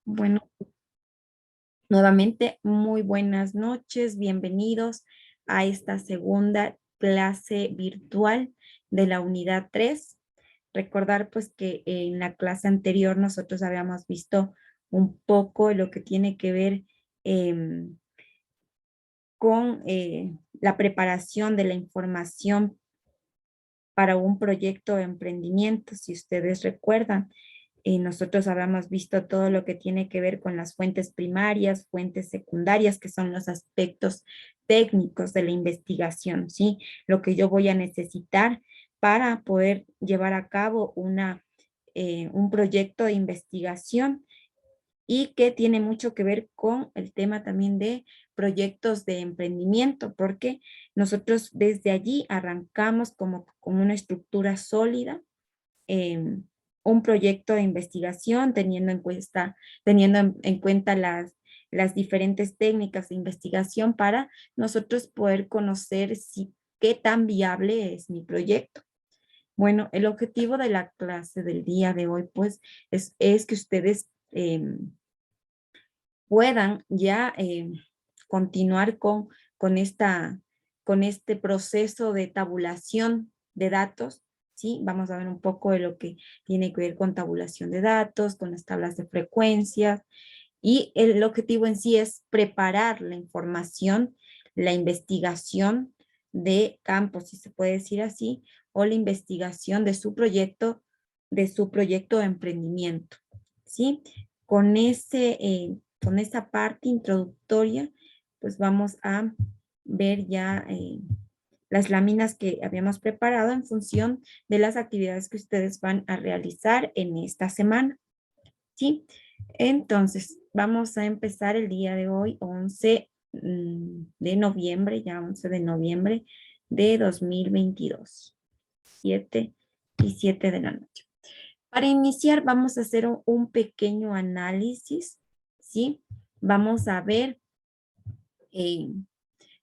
Bueno, nuevamente, muy buenas noches, bienvenidos a esta segunda clase virtual de la unidad 3. Recordar pues que en la clase anterior nosotros habíamos visto un poco lo que tiene que ver con la preparación de la información para un proyecto de emprendimiento. Si ustedes recuerdan, nosotros habíamos visto todo lo que tiene que ver con las fuentes primarias, fuentes secundarias, que son los aspectos técnicos de la investigación, ¿sí? Lo que yo voy a necesitar para poder llevar a cabo un proyecto de investigación y que tiene mucho que ver con el tema también de proyectos de emprendimiento, porque nosotros desde allí arrancamos como una estructura sólida, eh, un proyecto de investigación teniendo en cuenta las diferentes técnicas de investigación para nosotros poder conocer qué tan viable es mi proyecto. Bueno, el objetivo de la clase del día de hoy, pues, es que ustedes puedan ya continuar con este proceso de tabulación de datos, ¿sí? Vamos a ver un poco de lo que tiene que ver con tabulación de datos, con las tablas de frecuencias, y el objetivo en sí es preparar la información, la investigación de campo, si se puede decir así, o la investigación de su proyecto de emprendimiento, ¿sí? Con esa parte introductoria, pues vamos a ver ya las láminas que habíamos preparado en función de las actividades que ustedes van a realizar en esta semana, ¿sí? Entonces, vamos a empezar el día de hoy, 11 de noviembre, ya 11 de noviembre de 2022, 7 y 7 de la noche. Para iniciar, vamos a hacer un pequeño análisis, ¿sí? Vamos a ver, eh,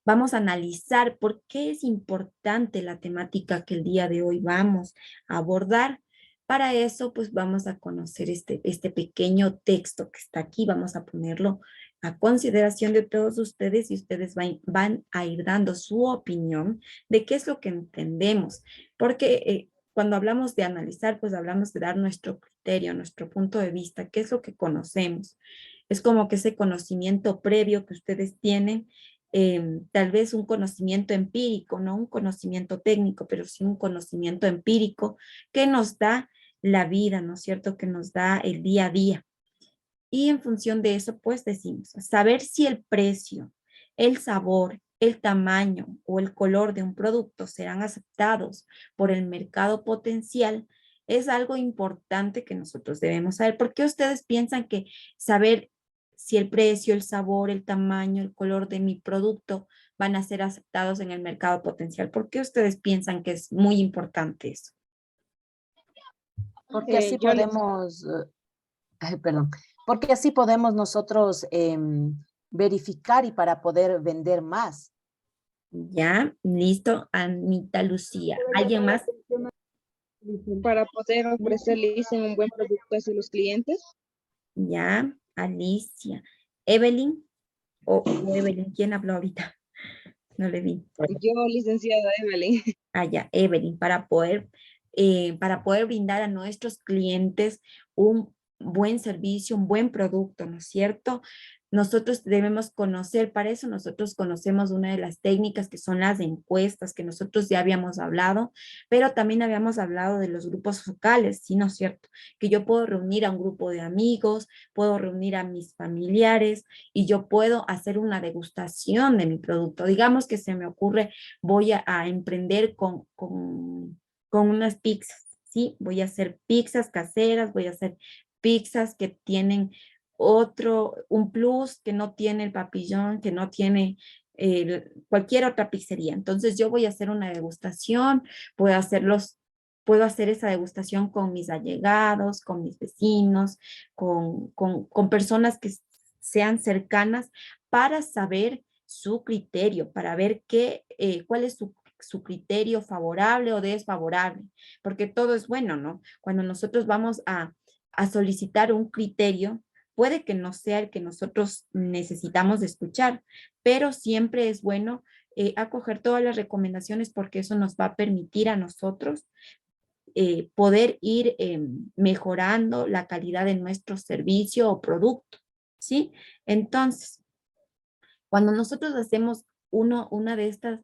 vamos a analizar por qué es importante la temática que el día de hoy vamos a abordar. Para eso, pues vamos a conocer este pequeño texto que está aquí. Vamos a ponerlo a consideración de todos ustedes y ustedes van a ir dando su opinión de qué es lo que entendemos. Porque cuando hablamos de analizar, pues hablamos de dar nuestro criterio, nuestro punto de vista, qué es lo que conocemos. Es como que ese conocimiento previo que ustedes tienen, tal vez un conocimiento empírico, no un conocimiento técnico, pero sí un conocimiento empírico que nos da la vida, ¿no es cierto? Que nos da el día a día. Y en función de eso, pues decimos, saber si el precio, el sabor, el tamaño o el color de un producto serán aceptados por el mercado potencial es algo importante que nosotros debemos saber. ¿Por qué ustedes piensan que saber si el precio, el sabor, el tamaño, el color de mi producto van a ser aceptados en el mercado potencial? ¿Por qué ustedes piensan que es muy importante eso? Porque así Yo les, podemos, perdón, porque así podemos nosotros verificar y para poder vender más. Ya, listo, Anita Lucía. ¿Alguien más? para poder ofrecerles un buen producto hacia los clientes. Ya, Alicia. Evelyn, o Evelyn, ¿quién habló ahorita? No le vi. Yo, licenciada Evelyn. Ah, ya, Evelyn, para poder brindar a nuestros clientes un buen servicio, un buen producto, ¿no es cierto? Nosotros debemos conocer, para eso nosotros conocemos una de las técnicas que son las encuestas, que nosotros ya habíamos hablado, pero también habíamos hablado de los grupos focales, ¿sí? ¿No es cierto? Que yo puedo reunir a un grupo de amigos, puedo reunir a mis familiares y yo puedo hacer una degustación de mi producto. Digamos que se me ocurre voy a emprender con unas pizzas, ¿sí? Voy a hacer pizzas caseras, voy a hacer pizzas que tienen un plus que no tiene el papillón, que no tiene cualquier otra pizzería. Entonces yo voy a hacer una degustación, puedo hacer esa degustación con mis allegados, con mis vecinos, con personas que sean cercanas para saber su criterio, para ver cuál es su criterio favorable o desfavorable, porque todo es bueno, ¿no? Cuando nosotros vamos a solicitar un criterio, puede que no sea el que nosotros necesitamos de escuchar, pero siempre es bueno acoger todas las recomendaciones porque eso nos va a permitir a nosotros poder ir mejorando la calidad de nuestro servicio o producto, ¿sí? Entonces, cuando nosotros hacemos una de estas,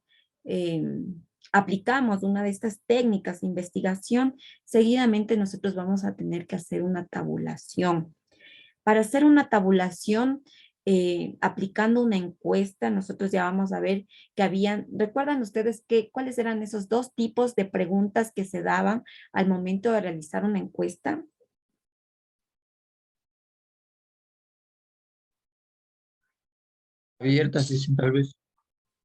aplicamos una de estas técnicas de investigación, seguidamente nosotros vamos a tener que hacer una tabulación. Para hacer una tabulación, aplicando una encuesta, nosotros ya vamos a ver que habían, ¿recuerdan ustedes cuáles eran esos dos tipos de preguntas que se daban al momento de realizar una encuesta? Abiertas, sí, tal vez.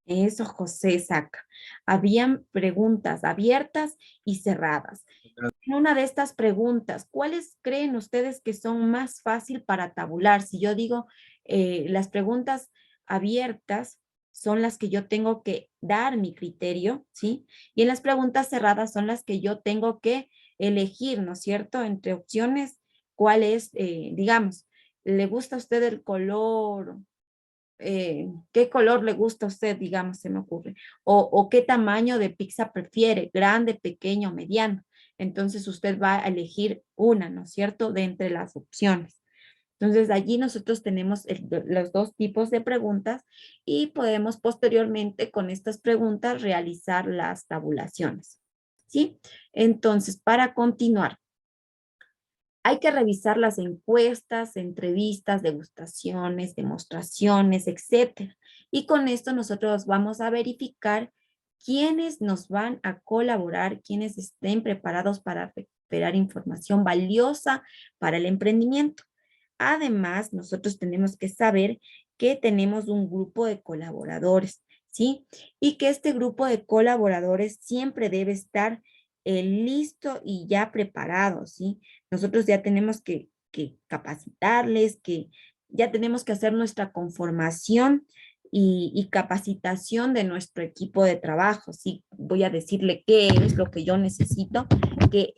Eso, José saca. Habían preguntas abiertas y cerradas. En una de estas preguntas, ¿cuáles creen ustedes que son más fácil para tabular? Si yo digo, las preguntas abiertas son las que yo tengo que dar mi criterio, ¿sí? Y en las preguntas cerradas son las que yo tengo que elegir, ¿no es cierto? Entre opciones, ¿cuál es, digamos, ¿le gusta a usted el color? ¿Qué color le gusta a usted, digamos, se me ocurre? O qué tamaño de pizza prefiere, grande, pequeño, mediano. Entonces usted va a elegir una, ¿no es cierto?, de entre las opciones. Entonces allí nosotros tenemos los dos tipos de preguntas y podemos posteriormente con estas preguntas realizar las tabulaciones, ¿sí? Entonces, para continuar, hay que revisar las encuestas, entrevistas, degustaciones, demostraciones, etcétera. Y con esto nosotros vamos a verificar quiénes nos van a colaborar, quiénes estén preparados para recuperar información valiosa para el emprendimiento. Además, nosotros tenemos que saber que tenemos un grupo de colaboradores, ¿sí? Y que este grupo de colaboradores siempre debe estar listo y ya preparado, ¿sí? Nosotros ya tenemos que capacitarles, que ya tenemos que hacer nuestra conformación y capacitación de nuestro equipo de trabajo, ¿sí? Voy a decirle qué es lo que yo necesito que,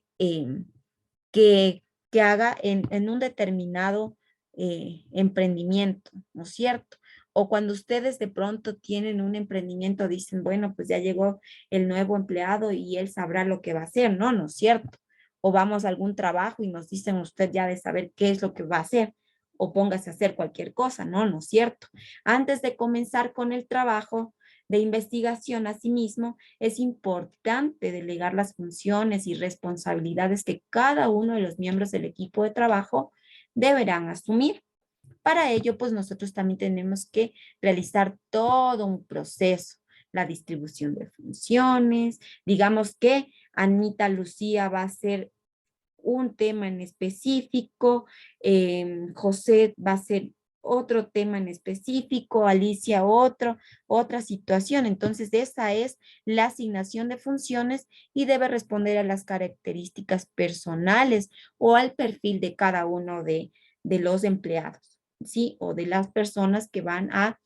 que, que haga en un determinado emprendimiento, ¿no es cierto? O cuando ustedes de pronto tienen un emprendimiento, dicen, bueno, pues ya llegó el nuevo empleado y él sabrá lo que va a hacer, ¿no? ¿No es cierto? O vamos a algún trabajo y nos dicen usted ya de saber qué es lo que va a hacer o póngase a hacer cualquier cosa, ¿no? ¿No es cierto? Antes de comenzar con el trabajo de investigación, asimismo, es importante delegar las funciones y responsabilidades que cada uno de los miembros del equipo de trabajo deberán asumir. Para ello, pues nosotros también tenemos que realizar todo un proceso, la distribución de funciones, digamos que Anita Lucía va a ser un tema en específico, José va a ser otro tema en específico, Alicia otra situación. Entonces, esa es la asignación de funciones y debe responder a las características personales o al perfil de cada uno de los empleados, ¿sí? O de las personas que van a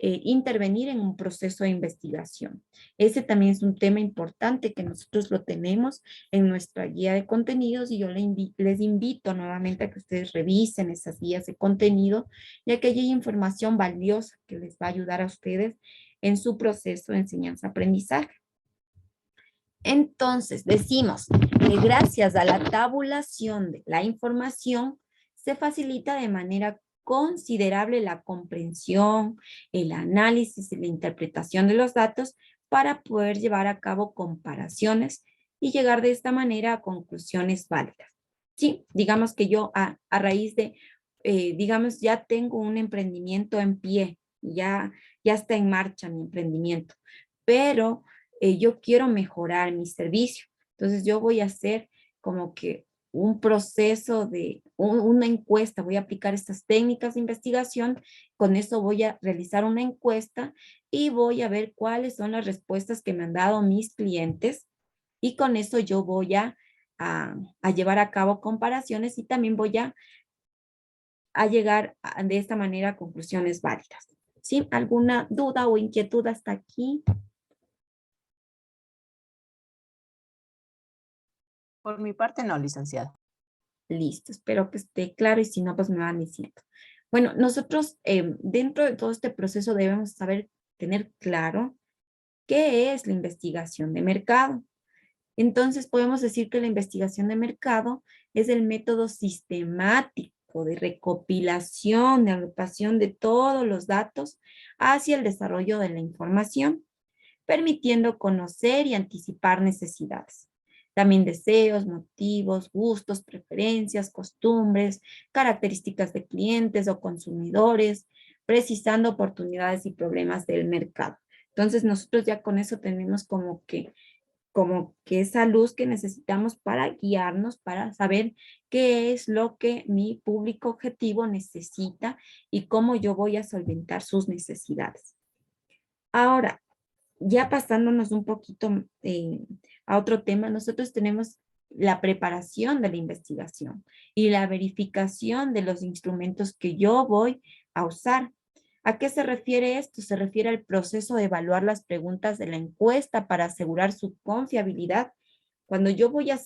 intervenir en un proceso de investigación. Ese también es un tema importante que nosotros lo tenemos en nuestra guía de contenidos y yo les invito nuevamente a que ustedes revisen esas guías de contenido, ya que allí hay información valiosa que les va a ayudar a ustedes en su proceso de enseñanza-aprendizaje. Entonces, decimos que gracias a la tabulación de la información, se facilita de manera considerable la comprensión, el análisis y la interpretación de los datos para poder llevar a cabo comparaciones y llegar de esta manera a conclusiones válidas. Sí, digamos que yo a raíz de, digamos, ya tengo un emprendimiento en pie, ya está en marcha mi emprendimiento, pero yo quiero mejorar mi servicio. Entonces yo voy a hacer como que un proceso de una encuesta, voy a aplicar estas técnicas de investigación, con eso voy a realizar una encuesta y voy a ver cuáles son las respuestas que me han dado mis clientes y con eso yo voy a llevar a cabo comparaciones y también voy a llegar de esta manera a conclusiones válidas. ¿Sí? ¿Alguna duda o inquietud hasta aquí? Por mi parte, no, licenciada. Listo, espero que esté claro y si no, pues me van diciendo. Bueno, nosotros dentro de todo este proceso debemos saber, tener claro qué es la investigación de mercado. Entonces podemos decir que la investigación de mercado es el método sistemático de recopilación, de agrupación de todos los datos hacia el desarrollo de la información, permitiendo conocer y anticipar necesidades. También deseos, motivos, gustos, preferencias, costumbres, características de clientes o consumidores, precisando oportunidades y problemas del mercado. Entonces nosotros ya con eso tenemos como que esa luz que necesitamos para guiarnos, para saber qué es lo que mi público objetivo necesita y cómo yo voy a solventar sus necesidades. Ahora, ya pasándonos un poquito a otro tema, nosotros tenemos la preparación de la investigación y la verificación de los instrumentos que yo voy a usar. ¿A qué se refiere esto? Se refiere al proceso de evaluar las preguntas de la encuesta para asegurar su confiabilidad. Cuando yo voy a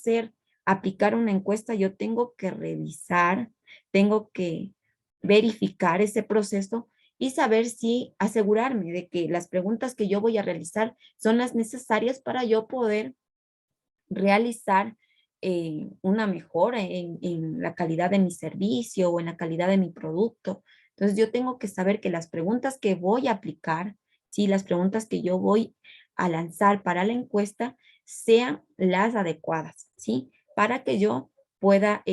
aplicar una encuesta, yo tengo que revisar, tengo que verificar ese proceso y saber si asegurarme de que las preguntas que yo voy a realizar son las necesarias para yo poder realizar una mejora en la calidad de mi servicio o en la calidad de mi producto. Entonces yo tengo que saber que las preguntas que voy a aplicar, ¿sí? Las preguntas que yo voy a lanzar para la encuesta sean las adecuadas, ¿sí? Para que yo pueda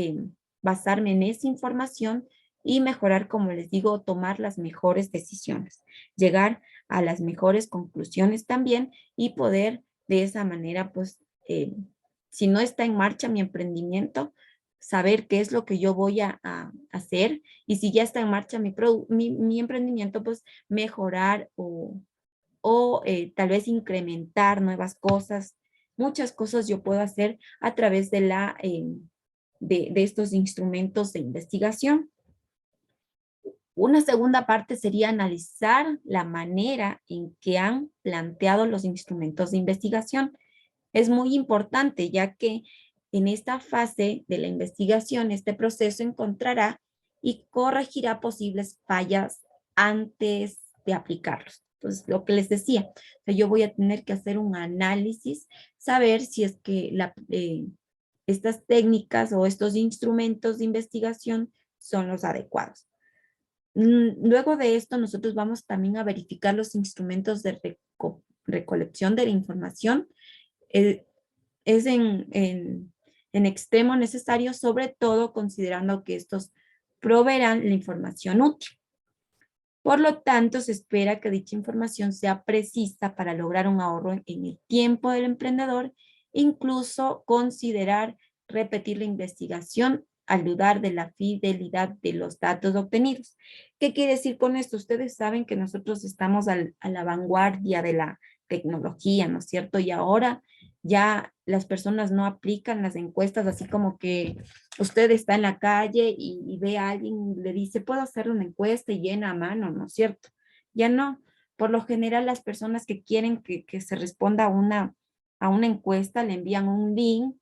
basarme en esa información y mejorar, como les digo, tomar las mejores decisiones, llegar a las mejores conclusiones también y poder de esa manera, pues, si no está en marcha mi emprendimiento, saber qué es lo que yo voy a hacer y si ya está en marcha mi emprendimiento, pues mejorar o tal vez incrementar nuevas cosas. Muchas cosas yo puedo hacer a través de estos instrumentos de investigación. Una segunda parte sería analizar la manera en que han planteado los instrumentos de investigación. Es muy importante ya que en esta fase de la investigación, este proceso encontrará y corregirá posibles fallas antes de aplicarlos. Entonces, lo que les decía, o sea, yo voy a tener que hacer un análisis, saber si es que estas técnicas o estos instrumentos de investigación son los adecuados. Luego de esto, nosotros vamos también a verificar los instrumentos de recolección de la información. Eh, es en extremo necesario, sobre todo considerando que estos proveerán la información útil. Por lo tanto, se espera que dicha información sea precisa para lograr un ahorro en el tiempo del emprendedor, incluso considerar repetir la investigación al dudar de la fidelidad de los datos obtenidos. ¿Qué quiere decir con esto? Ustedes saben que nosotros estamos a la vanguardia de la tecnología, ¿no es cierto? Y ahora ya las personas no aplican las encuestas así como que usted está en la calle y ve a alguien, le dice, puedo hacer una encuesta y llena a mano, ¿no es cierto? Ya no. Por lo general, las personas que quieren que se responda a una encuesta le envían un link,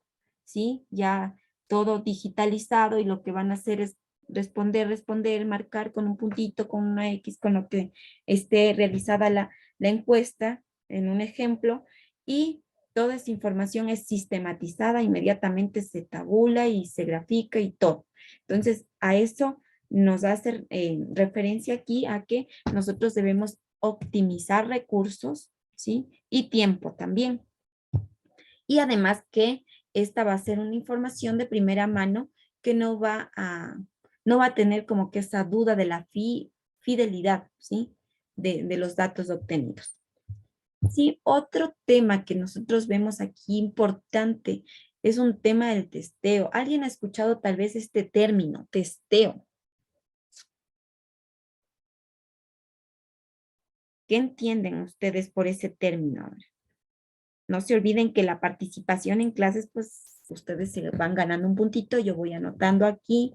¿sí? Ya todo digitalizado y lo que van a hacer es responder, marcar con un puntito, con una X, con lo que esté realizada la encuesta, en un ejemplo, y toda esa información es sistematizada, inmediatamente se tabula y se grafica y todo. Entonces, a eso nos hace referencia aquí a que nosotros debemos optimizar recursos, ¿sí? Y tiempo también. Y además que esta va a ser una información de primera mano que no va a tener como que esa duda de la fidelidad, ¿sí? De los datos obtenidos. Sí, otro tema que nosotros vemos aquí importante es un tema del testeo. ¿Alguien ha escuchado tal vez este término, testeo? ¿Qué entienden ustedes por ese término? No se olviden que la participación en clases, pues ustedes se van ganando un puntito. Yo voy anotando aquí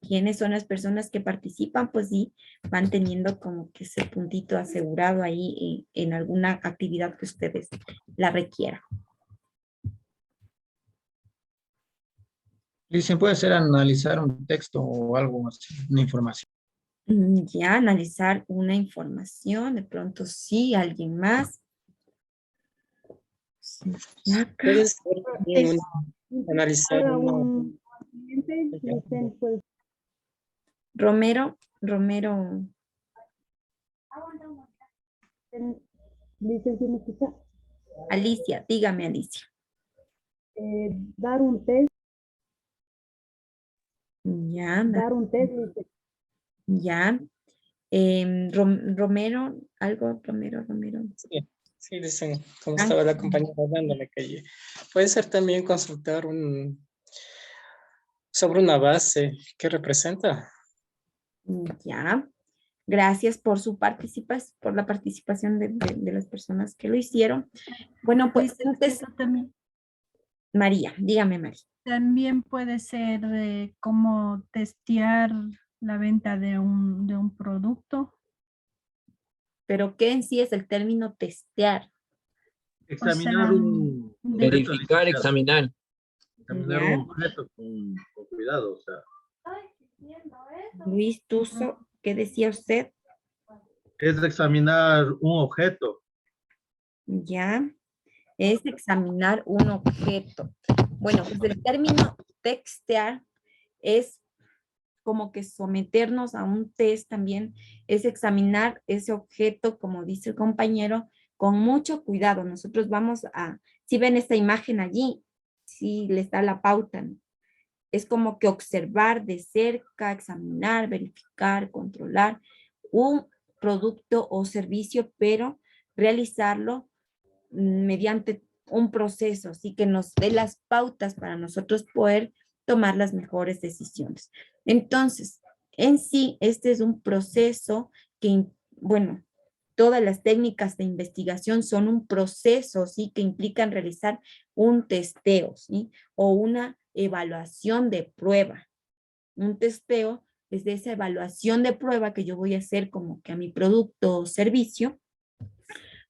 quiénes son las personas que participan, pues sí, van teniendo como que ese puntito asegurado ahí en alguna actividad que ustedes la requieran. Dicen, puede ser analizar un texto o algo así, una información. Ya, analizar una información, de pronto sí, alguien más. Sí, ya, Puede ser también analizar Para una. un cliente, Licen, pues, Romero, Licen, ¿sí me escucha? Alicia, dígame Alicia. Dar un test, Ya, Licen. ya. Romero, algo, Romero. Sí, sí, dicen, como Ah, estaba la compañera hablándole, que puede ser también consultar sobre una base que representa. ya. Gracias por su participación, por la participación de las personas que lo hicieron. Bueno, pues entonces, También, María, dígame María. también puede ser como testear la venta de un producto. Pero ¿qué en sí es el término testear? Examinar un objeto Verificar, licenciado. examinar. Examinar Ya. un objeto con cuidado, o sea, Luis Tuso, ¿qué decía usted? es examinar un objeto. Ya. Es examinar un objeto. Bueno, pues el término textear es como que someternos a un test también, es examinar ese objeto, como dice el compañero, con mucho cuidado. Nosotros vamos a, si ven esta imagen allí, si les da la pauta, ¿no? Es como que observar de cerca, examinar, verificar, controlar un producto o servicio, pero realizarlo mediante un proceso, así que nos dé las pautas para nosotros poder tomar las mejores decisiones. Entonces, en sí, este es un proceso que, bueno, todas las técnicas de investigación son un proceso, ¿sí? Que implican realizar un testeo, ¿sí? O una evaluación de prueba. Un testeo es de esa evaluación de prueba que yo voy a hacer como que a mi producto o servicio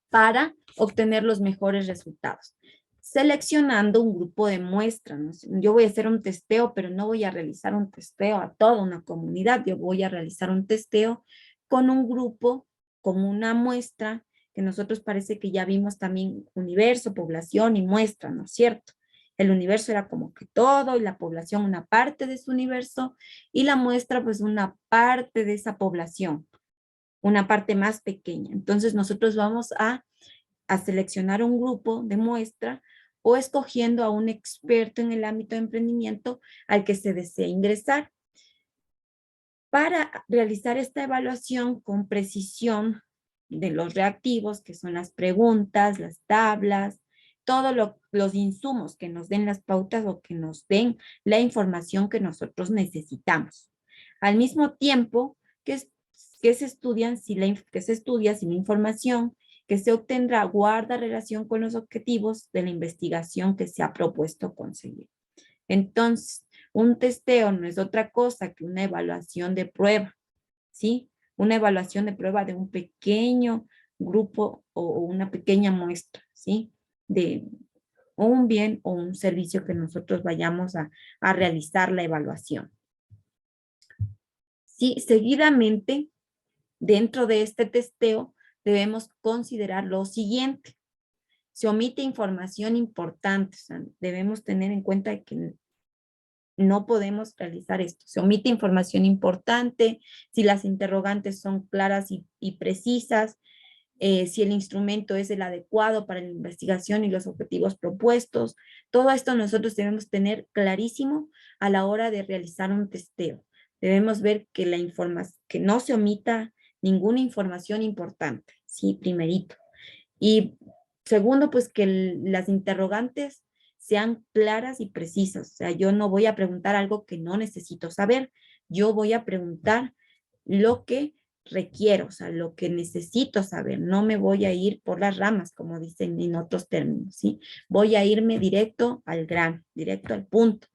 para obtener los mejores resultados. Seleccionando un grupo de muestras, ¿no? Yo voy a hacer un testeo, pero no voy a realizar un testeo a toda una comunidad. Yo voy a realizar un testeo con un grupo, con una muestra, que nosotros parece que ya vimos también universo, población y muestra, ¿no es cierto? El universo era como que todo y la población una parte de su universo y la muestra pues una parte de esa población, una parte más pequeña. Entonces nosotros vamos a seleccionar un grupo de muestra o escogiendo a un experto en el ámbito de emprendimiento al que se desea ingresar. Para realizar esta evaluación con precisión de los reactivos, que son las preguntas, las tablas, todos los insumos que nos den las pautas o que nos den la información que nosotros necesitamos. Al mismo tiempo que se estudia si la información que se obtendrá guarda relación con los objetivos de la investigación que se ha propuesto conseguir. Entonces, un testeo no es otra cosa que una evaluación de prueba, ¿sí? Una evaluación de prueba de un pequeño grupo o una pequeña muestra, ¿sí? De un bien o un servicio que nosotros vayamos a realizar la evaluación. Sí, seguidamente, dentro de este testeo, debemos considerar lo siguiente. Se omite información importante, o sea, debemos tener en cuenta que no podemos realizar esto. Se omite información importante, si las interrogantes son claras y precisas, si el instrumento es el adecuado para la investigación y los objetivos propuestos. Todo esto nosotros debemos tener clarísimo a la hora de realizar un testeo. Debemos ver que que no se omita ninguna información importante, ¿sí? Primerito. Y segundo, pues que las interrogantes sean claras y precisas. O sea, yo no voy a preguntar algo que no necesito saber. Yo voy a preguntar lo que requiero, o sea, lo que necesito saber. No me voy a ir por las ramas, como dicen en otros términos, ¿sí? Voy a irme directo al grano, directo al punto.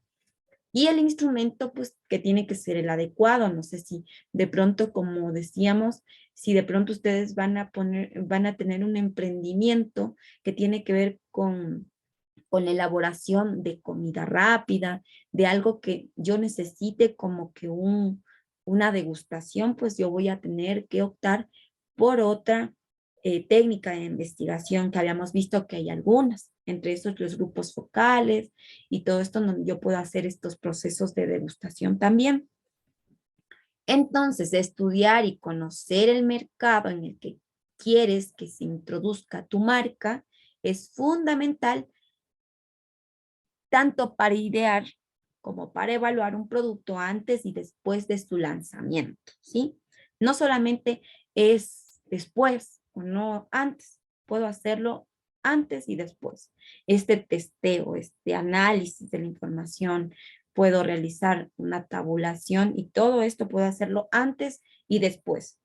Y el instrumento, pues, que tiene que ser el adecuado. No sé si de pronto, como decíamos, si de pronto ustedes van a tener un emprendimiento que tiene que ver con con la elaboración de comida rápida, de algo que yo necesite como que una degustación, pues yo voy a tener que optar por otra técnica de investigación que habíamos visto que hay algunas, entre esos los grupos focales y todo esto donde yo puedo hacer estos procesos de degustación también. Entonces, estudiar y conocer el mercado en el que quieres que se introduzca tu marca es fundamental tanto para idear como para evaluar un producto antes y después de su lanzamiento, ¿sí? No solamente es después o no antes, puedo hacerlo antes y después. Este testeo, este análisis de la información, puedo realizar una tabulación y todo esto puedo hacerlo antes y después.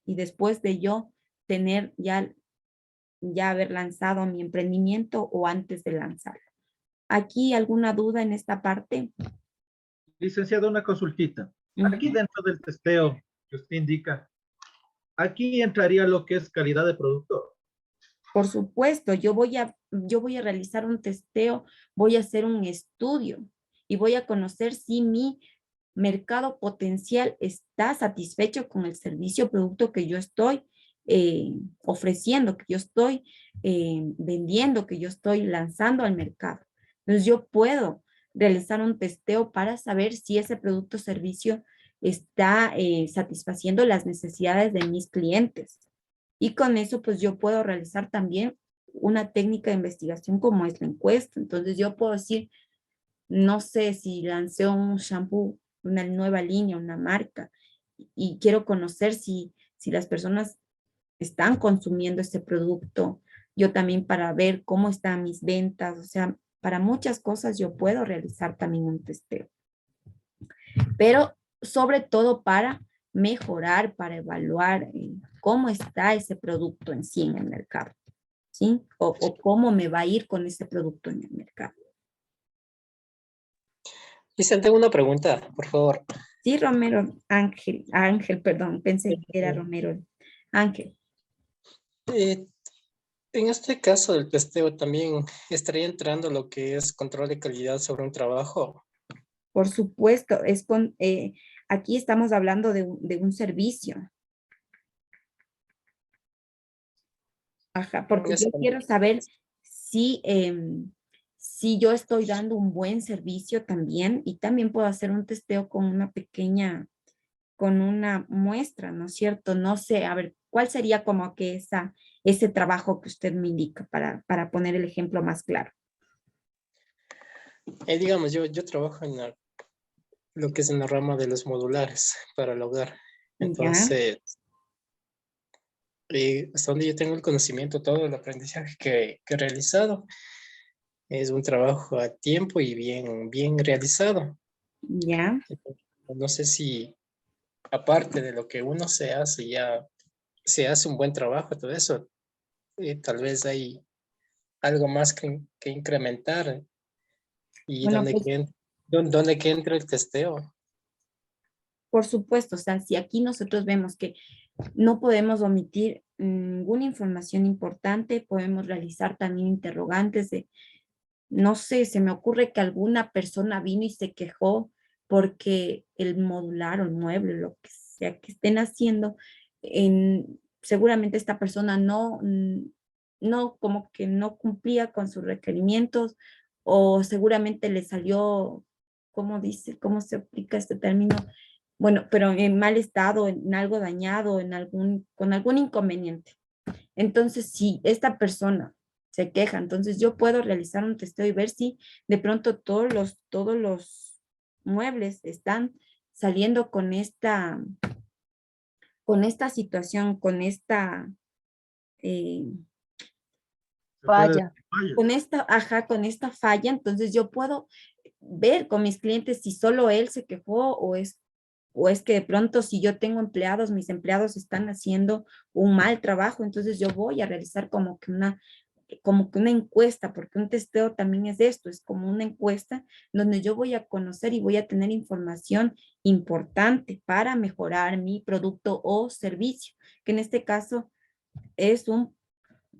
Y después de yo tener ya haber lanzado mi emprendimiento o antes de lanzarlo. ¿Aquí alguna duda en esta parte? Licenciado, una consultita. Aquí Ujú. dentro del testeo que usted indica, aquí entraría lo que es calidad de producto. Por supuesto, yo voy a realizar un testeo, voy a hacer un estudio y voy a conocer si mi mercado potencial está satisfecho con el servicio o producto que yo estoy ofreciendo, que yo estoy vendiendo, que yo estoy lanzando al mercado. Entonces yo puedo realizar un testeo para saber si ese producto o servicio está satisfaciendo las necesidades de mis clientes. Y con eso, pues yo puedo realizar también una técnica de investigación como es la encuesta. Entonces yo puedo decir, no sé si lancé un shampoo, una nueva línea, una marca, y quiero conocer si las personas están consumiendo este producto. Yo también para ver cómo están mis ventas, o sea, para muchas cosas yo puedo realizar también un testeo. Pero sobre todo para mejorar, para evaluar cómo está ese producto en sí en el mercado, ¿sí? O cómo me va a ir con ese producto en el mercado. Cristian, tengo una pregunta, por favor. Sí, Romero, Ángel, perdón, pensé que era Romero. Ángel, Eh, en este caso del testeo también estaría entrando lo que es control de calidad sobre un trabajo. por supuesto, aquí estamos hablando de un servicio. Ajá, porque yo Es- quiero saber si, si yo estoy dando un buen servicio también y también puedo hacer un testeo con una pequeña, con una muestra, ¿no es cierto? No sé, a ver, ¿cuál sería como que ese trabajo que usted me indica para poner el ejemplo más claro? digamos, yo trabajo en lo que es en la rama de los modulares para el hogar. ¿Ya? Entonces, hasta donde yo tengo el conocimiento, todo el aprendizaje que he realizado es un trabajo a tiempo y bien realizado. ¿Ya? No sé si aparte de lo que uno se hace, ya se hace un buen trabajo, todo eso, tal vez hay algo más que incrementar y Bueno, pues donde que entra el testeo. por supuesto, o sea, si aquí nosotros vemos que no podemos omitir ninguna información importante, podemos realizar también interrogantes de, no sé, se me ocurre que alguna persona vino y se quejó porque el modular o el mueble, lo que sea que estén haciendo, seguramente esta persona no, como que no cumplía con sus requerimientos o seguramente le salió, ¿cómo dice? ¿Cómo se aplica este término? Bueno, pero en mal estado, en algo dañado, con algún inconveniente. Entonces, si esta persona se queja, entonces yo puedo realizar un testeo y ver si de pronto todos los muebles están saliendo con esta situación, eh, Se puede decir Vaya. falla. con esta falla, entonces yo puedo ver con mis clientes si solo él se quejó o es que de pronto si yo tengo empleados, mis empleados están haciendo un mal trabajo, entonces yo voy a realizar como que una encuesta, porque un testeo también es esto, es como una encuesta donde yo voy a conocer y voy a tener información importante para mejorar mi producto o servicio, que en este caso es un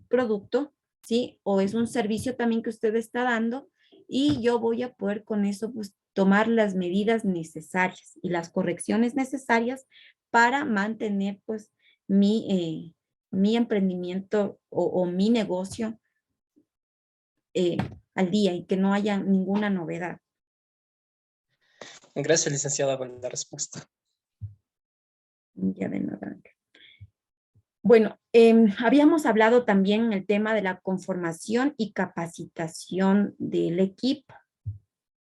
producto ¿sí? O es un servicio también que usted está dando y yo voy a poder con eso pues tomar las medidas necesarias y las correcciones necesarias para mantener pues mi emprendimiento o mi negocio eh, al día y que no haya ninguna novedad. Gracias, licenciada, por la respuesta. Ya de nada. Bueno, habíamos hablado también en el tema de la conformación y capacitación del equipo.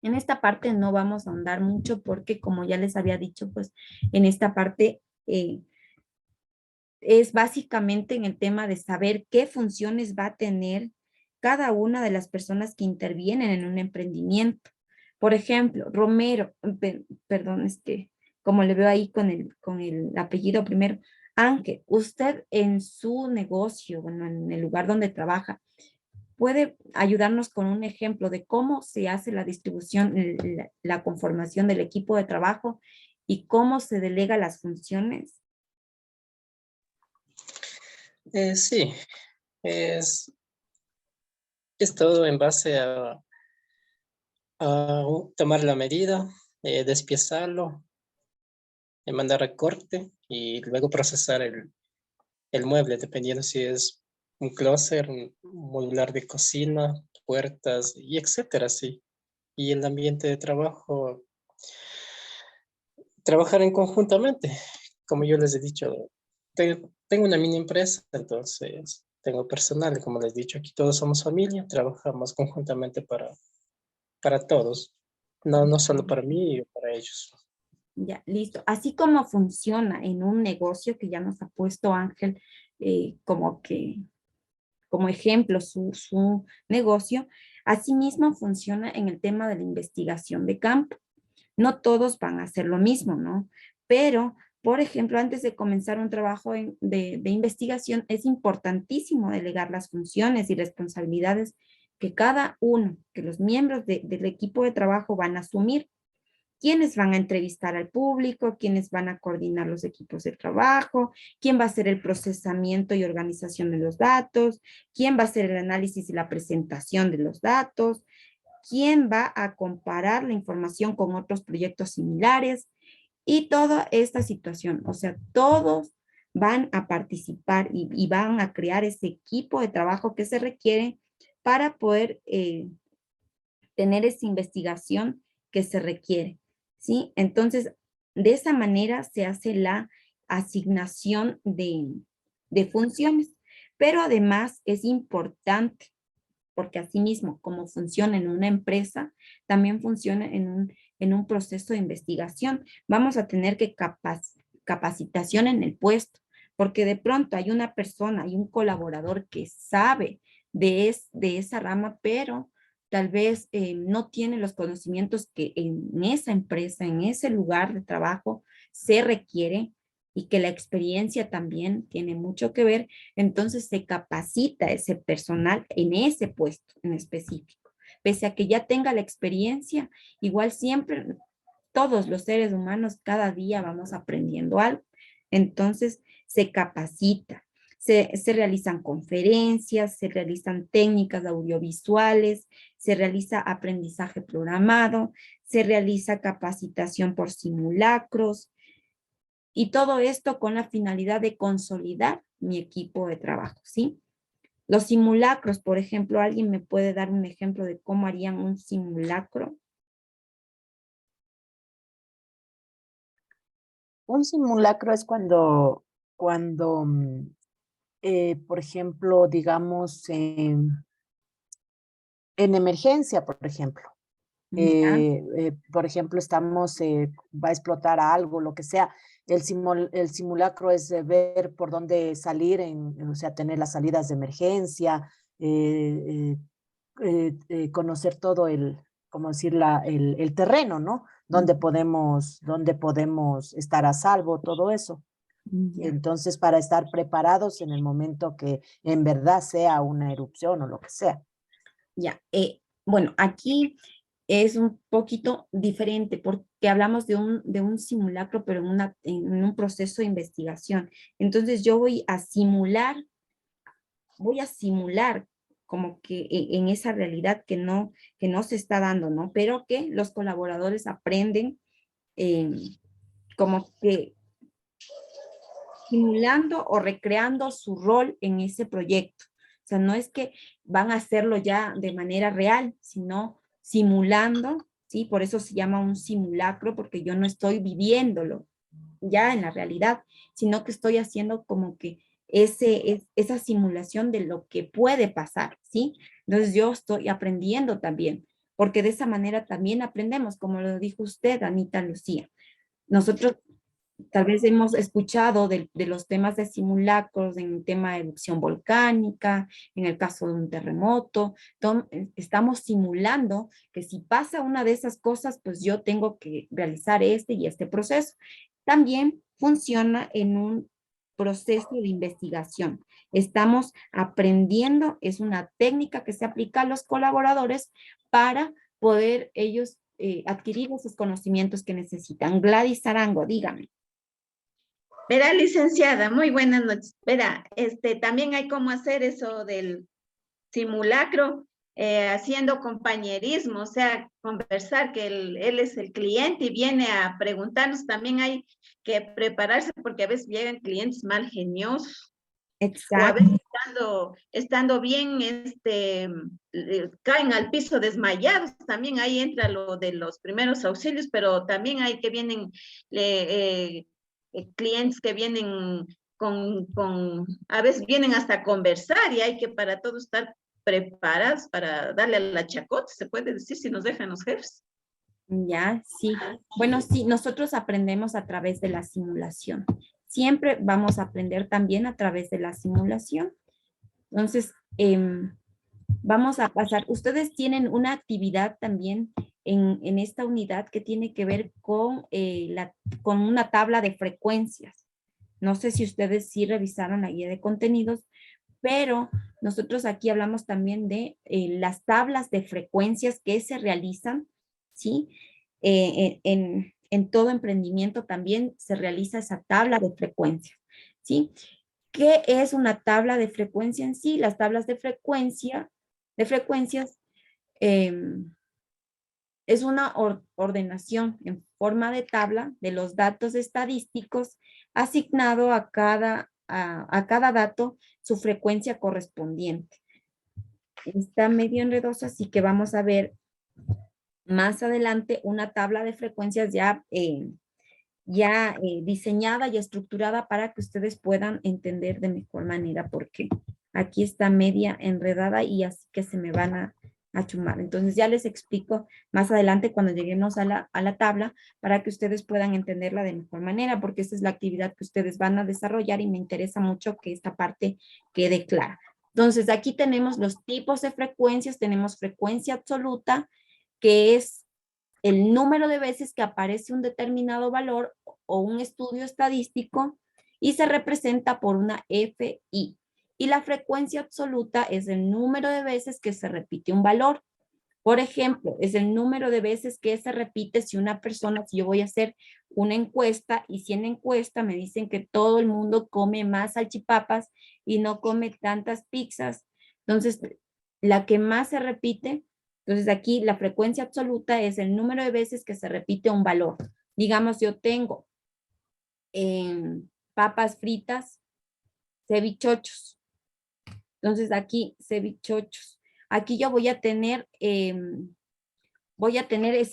En esta parte no vamos a ahondar mucho porque, como ya les había dicho, pues en esta parte es básicamente en el tema de saber qué funciones va a tener cada una de las personas que intervienen en un emprendimiento. Por ejemplo, Romero, perdón, es que como le veo ahí con el apellido primero, Ángel, usted en su negocio, bueno, en el lugar donde trabaja, ¿puede ayudarnos con un ejemplo de cómo se hace la distribución, la conformación del equipo de trabajo y cómo se delega las funciones? Sí, es todo en base a tomar la medida, despiezarlo, mandar a corte y luego procesar el mueble, dependiendo si es un closet, un modular de cocina, puertas y etcétera, sí. Y el ambiente de trabajo, trabajar en conjuntamente, como yo les he dicho, tengo una mini empresa, entonces tengo personal, como les he dicho, aquí todos somos familia, trabajamos conjuntamente para todos, no solo para mí y para ellos. Ya, listo. Así como funciona en un negocio que ya nos ha puesto Ángel como ejemplo su negocio, asimismo funciona en el tema de la investigación de campo. No todos van a hacer lo mismo, ¿no? Pero, por ejemplo, antes de comenzar un trabajo de investigación, es importantísimo delegar las funciones y responsabilidades que cada uno, que los miembros del equipo de trabajo van a asumir. Quiénes van a entrevistar al público, quiénes van a coordinar los equipos de trabajo, quién va a hacer el procesamiento y organización de los datos, quién va a hacer el análisis y la presentación de los datos, quién va a comparar la información con otros proyectos similares y toda esta situación. O sea, todos van a participar y van a crear ese equipo de trabajo que se requiere para poder tener esa investigación que se requiere. ¿Sí? Entonces, de esa manera se hace la asignación de funciones. Pero además es importante porque asimismo, como funciona en una empresa, también funciona en un proceso de investigación. Vamos a tener que capacitación en el puesto, porque de pronto hay una persona, hay un colaborador que sabe de esa rama, pero tal vez no tiene los conocimientos que en esa empresa, en ese lugar de trabajo se requiere y que la experiencia también tiene mucho que ver, entonces se capacita ese personal en ese puesto en específico. Pese a que ya tenga la experiencia, igual siempre todos los seres humanos cada día vamos aprendiendo algo. Entonces se capacita, se realizan conferencias, se realizan técnicas audiovisuales, se realiza aprendizaje programado, se realiza capacitación por simulacros, y todo esto con la finalidad de consolidar mi equipo de trabajo, ¿sí? Los simulacros, por ejemplo, ¿alguien me puede dar un ejemplo de cómo harían un simulacro? Un simulacro es cuando, por ejemplo, digamos, en emergencia, por ejemplo. ¿Ya? Por ejemplo, va a explotar algo, lo que sea. El simulacro es ver por dónde salir, o sea, tener las salidas de emergencia, conocer todo como decir, el terreno, ¿no? Donde podemos estar a salvo, todo eso. Ya. Entonces, para estar preparados en el momento que en verdad sea una erupción o lo que sea. Ya, bueno, aquí es un poquito diferente porque hablamos de un simulacro, pero en un proceso de investigación. Entonces yo voy a simular como que en esa realidad que no se está dando, ¿no? Pero que los colaboradores aprenden como que simulando o recreando su rol en ese proyecto. O sea, no es que van a hacerlo ya de manera real, sino simulando, ¿sí? Por eso se llama un simulacro, porque yo no estoy viviéndolo ya en la realidad, sino que estoy haciendo como que esa simulación de lo que puede pasar, ¿sí? Entonces yo estoy aprendiendo también, porque de esa manera también aprendemos, como lo dijo usted, Anita Lucía. Nosotros tal vez hemos escuchado de los temas de simulacros en el tema de erupción volcánica, en el caso de un terremoto. Estamos simulando que si pasa una de esas cosas, pues yo tengo que realizar este y este proceso. También funciona en un proceso de investigación. Estamos aprendiendo, es una técnica que se aplica a los colaboradores para poder ellos adquirir esos conocimientos que necesitan. Gladys Arango, dígame. Verá, licenciada, muy buenas noches. Verá, también hay cómo hacer eso del simulacro, haciendo compañerismo, o sea, conversar que él es el cliente y viene a preguntarnos. También hay que prepararse porque a veces llegan clientes mal geniosos. O a Exacto. veces estando bien, caen al piso desmayados. También ahí entra lo de los primeros auxilios, pero también hay que vienen clientes que vienen a veces vienen hasta a conversar y hay que para todo estar preparados para darle a la chacota, se puede decir, si nos dejan los jefes. Ya, sí. Bueno, sí, nosotros aprendemos a través de la simulación. Siempre vamos a aprender también a través de la simulación. Entonces, vamos a pasar. Ustedes tienen una actividad también en esta unidad que tiene que ver con una tabla de frecuencias. No sé si ustedes sí revisaron la guía de contenidos, pero nosotros aquí hablamos también de las tablas de frecuencias que se realizan, ¿sí? En todo emprendimiento también se realiza esa tabla de frecuencias, ¿sí? ¿Qué es una tabla de frecuencia en sí? Las tablas de frecuencias es una ordenación en forma de tabla de los datos estadísticos asignado a cada dato su frecuencia correspondiente. Está medio enredoso, así que vamos a ver más adelante una tabla de frecuencias ya diseñada y estructurada para que ustedes puedan entender de mejor manera, porque aquí está media enredada y así que se me van a chumar. Entonces ya les explico más adelante cuando lleguemos a la tabla para que ustedes puedan entenderla de mejor manera, porque esta es la actividad que ustedes van a desarrollar y me interesa mucho que esta parte quede clara. Entonces aquí tenemos los tipos de frecuencias, tenemos frecuencia absoluta, que es el número de veces que aparece un determinado valor o un estudio estadístico y se representa por una FI. Y la frecuencia absoluta es el número de veces que se repite un valor. Por ejemplo, es el número de veces que se repite si una persona, si yo voy a hacer una encuesta y si en la encuesta me dicen que todo el mundo come más salchipapas y no come tantas pizzas, entonces la que más se repite, entonces aquí la frecuencia absoluta es el número de veces que se repite un valor. Digamos, yo tengo papas fritas, cevichochos. Entonces aquí cevichochos. Aquí yo voy a tener ese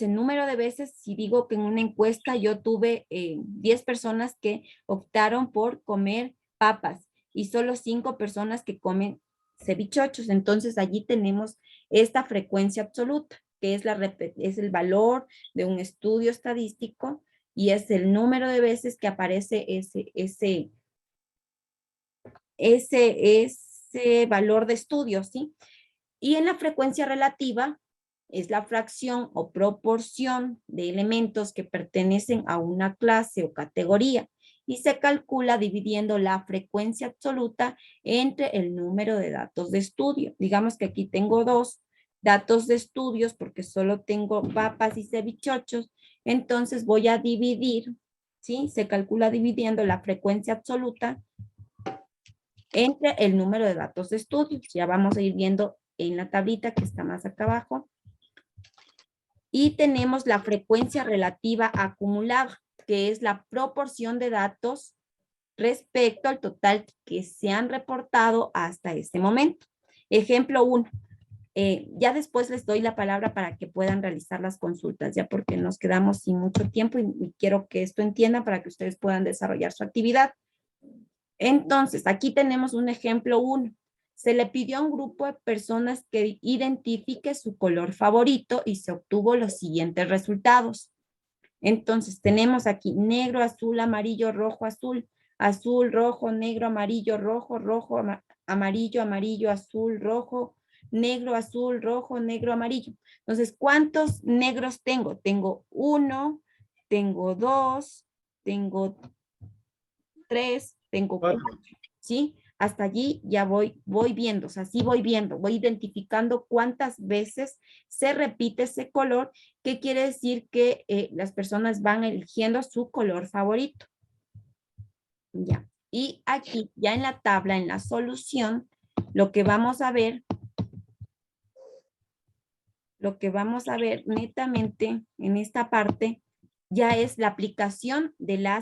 número de veces. Si digo que en una encuesta yo tuve 10 personas que optaron por comer papas y solo 5 personas que comen cevichochos. Entonces allí tenemos esta frecuencia absoluta, que es el valor de un estudio estadístico y es el número de veces que aparece ese valor de estudio, ¿sí? Y en la frecuencia relativa es la fracción o proporción de elementos que pertenecen a una clase o categoría y se calcula dividiendo la frecuencia absoluta entre el número de datos de estudio. Digamos que aquí tengo 2 datos de estudios porque solo tengo papas y cevichochos, entonces voy a dividir, ¿sí? Se calcula dividiendo la frecuencia absoluta entre el número de datos de estudios. Ya vamos a ir viendo en la tablita que está más acá abajo. Y tenemos la frecuencia relativa acumulada, que es la proporción de datos respecto al total que se han reportado hasta este momento. Ejemplo 1. Ya después les doy la palabra para que puedan realizar las consultas, ya porque nos quedamos sin mucho tiempo y quiero que esto entiendan para que ustedes puedan desarrollar su actividad. Entonces, aquí tenemos un ejemplo 1. Se le pidió a un grupo de personas que identifique su color favorito y se obtuvo los siguientes resultados. Entonces, tenemos aquí negro, azul, amarillo, rojo, azul, azul, rojo, negro, amarillo, rojo, rojo, amarillo, amarillo, azul, rojo, negro, azul, rojo, negro, amarillo. Entonces, ¿cuántos negros tengo? Tengo 1, tengo 2, tengo 3, tengo 4, ¿sí? Hasta allí ya voy viendo, o sea, sí voy viendo, voy identificando cuántas veces se repite ese color, que quiere decir que las personas van eligiendo su color favorito. Ya, y aquí ya en la tabla, en la solución, lo que vamos a ver netamente en esta parte ya es la aplicación de las